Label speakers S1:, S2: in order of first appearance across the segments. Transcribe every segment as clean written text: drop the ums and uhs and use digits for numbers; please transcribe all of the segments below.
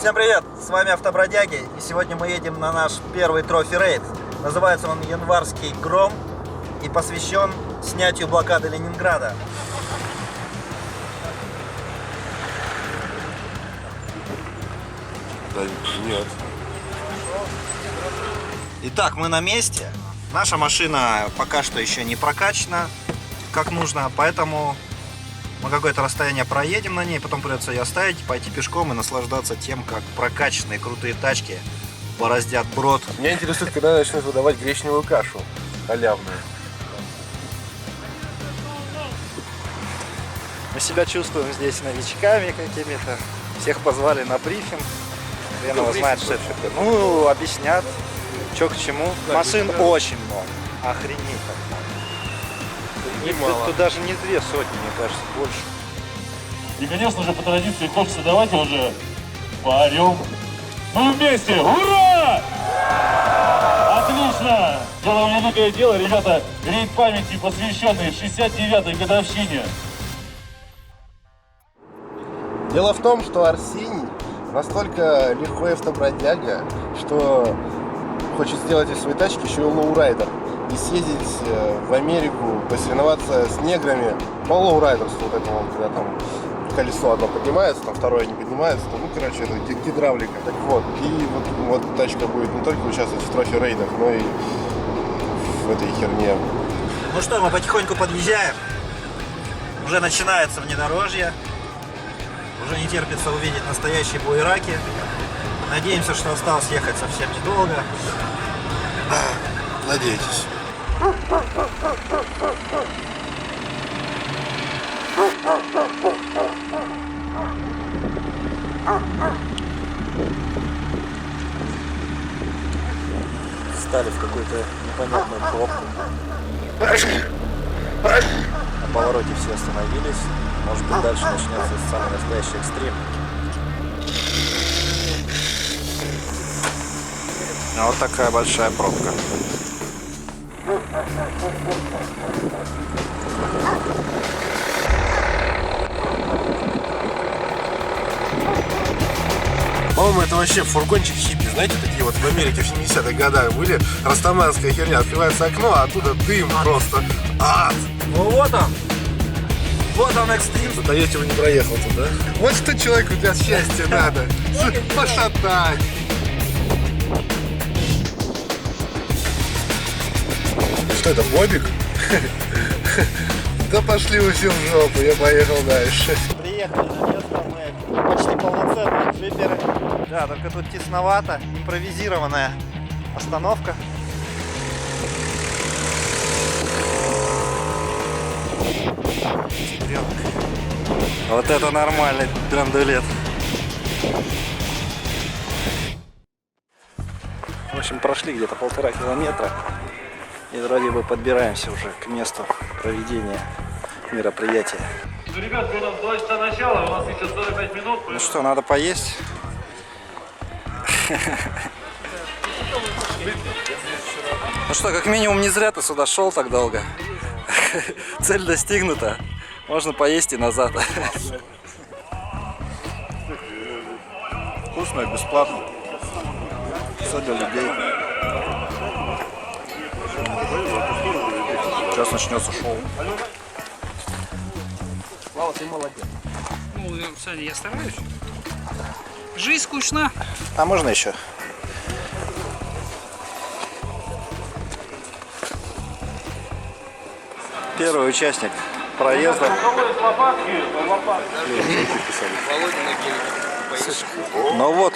S1: Всем привет! С вами Автобродяги, и сегодня мы едем на наш первый трофи-рейд. Называется он «Январский гром» и посвящен снятию блокады Ленинграда.
S2: Да нет.
S1: Итак, мы на месте. Наша машина пока что еще не прокачана как нужно, поэтому мы какое-то расстояние проедем на ней, потом придется ее оставить, пойти пешком и наслаждаться тем, как прокачанные крутые тачки бороздят брод.
S2: Меня интересует, когда начнут выдавать гречневую кашу халявную.
S3: Мы себя чувствуем здесь новичками какими-то. Всех позвали на брифинг. Хрен его знает, что это такое. Ну, объяснят, что к чему. Машин очень много. Охренеть как много. Тут даже не 2 сотни, мне кажется, больше.
S4: И, конечно же, по традиции хочется давайте уже поорем. Мы вместе! Ура! Отлично! Делаем великое дело, ребята. Рейд памяти, посвященный 69-й годовщине.
S2: Дело в том, что Арсений настолько лихой автобродяга, что хочет сделать из своей тачки еще и лоурайдер. И съездить в Америку, посоревноваться с неграми по лоурайдерству, вот этому, когда там колесо одно поднимается, там второе не поднимается, то, ну, короче, это гидравлика. Так вот, и вот тачка будет не только участвовать в трофи-рейдах, но и в этой херне.
S1: Ну что, мы потихоньку подъезжаем. Уже начинается внедорожье. Уже не терпится увидеть настоящие буераки. Надеемся, что осталось ехать совсем недолго.
S2: Надейтесь.
S3: Встали в какую-то непонятную пробку. На повороте все остановились. Может быть, дальше начнется самый настоящий экстрим. А вот такая большая пробка.
S2: По-моему, это вообще фургончик хиппи. Знаете, такие вот в Америке в 70-х годах были. Растаманская херня. Открывается окно, а оттуда дым просто. Ад!
S1: Ну вот он! Вот он экстрим!
S2: Да я его не проехал туда. Вот что человеку для счастья надо. Пошатать. Что это, бобик? Да пошли вы все в жопу, я поехал дальше.
S3: Приехали на место, мы почти полноценные джиперы.
S1: Да, только тут тесновато, импровизированная остановка.
S3: Вот это нормальный драндулет. В общем, прошли где-то 1,5 километра. И вроде бы подбираемся уже к месту проведения мероприятия.
S4: Ну, ребят, у нас 2 часа начала, у нас еще 45 минут.
S3: Ну что, надо поесть? Ну что, как минимум не зря ты сюда шел так долго. Цель достигнута. Можно поесть и назад.
S2: Вкусно и бесплатно. Все для людей. Сейчас начнется шоу.
S1: Слава, ты молодец.
S5: Ну, Саня, я стараюсь. Жизнь скучна.
S3: А можно еще? Первый участник проезда. Ну вот,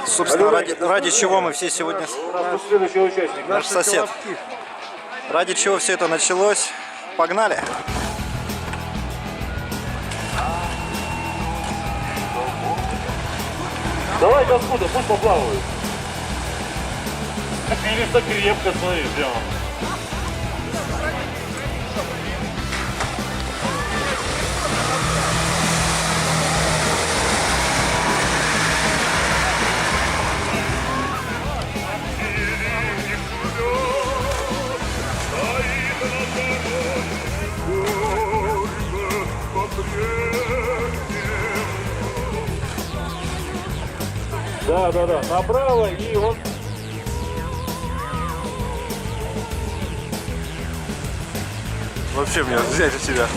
S3: собственно, ради чего мы все сегодня...
S4: Следующий участник.
S3: Наш сосед. Ради чего все это началось? Погнали!
S4: Давай, откуда, пусть поплавают. Финиш-то крепко, смотри, прям. Да, да, да. Направо и вот.
S2: Вообще мне взять у тебя.